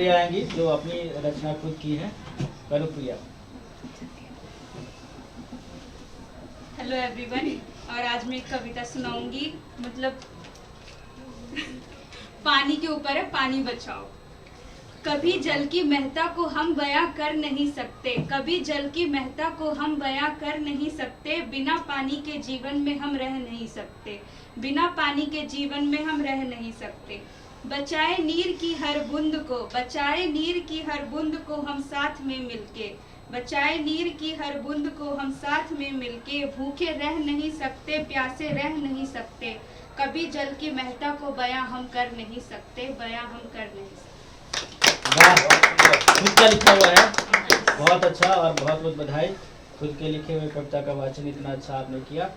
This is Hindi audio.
कनुप्रिया आएंगी जो अपनी रचना खुद की है। कनुप्रिया। हेलो एवरीवन, और आज मैं एक कविता सुनाऊंगी। मतलब पानी के ऊपर है, पानी बचाओ। कभी जल की महत्ता को हम बयां कर नहीं सकते, कभी जल की महत्ता को हम बयां कर नहीं सकते। बिना पानी के जीवन में हम रह नहीं सकते, बिना पानी के जीवन में हम रह नहीं सकते। बचाए नीर की हर बूंद को, बचाए नीर की हर बूंद को हम साथ में मिलके, बचाए नीर की हर बूंद को हम साथ में मिलके। भूखे रह नहीं सकते, प्यासे रह नहीं सकते, कभी जल की महत्ता को बयां हम कर नहीं सकते, बयां हम कर नहीं सकते। खुद का लिखा हुआ है, बहुत अच्छा और बहुत बहुत बधाई। खुद के लिखे हुए कविता का वाचन इतना अच्छा आपने किया।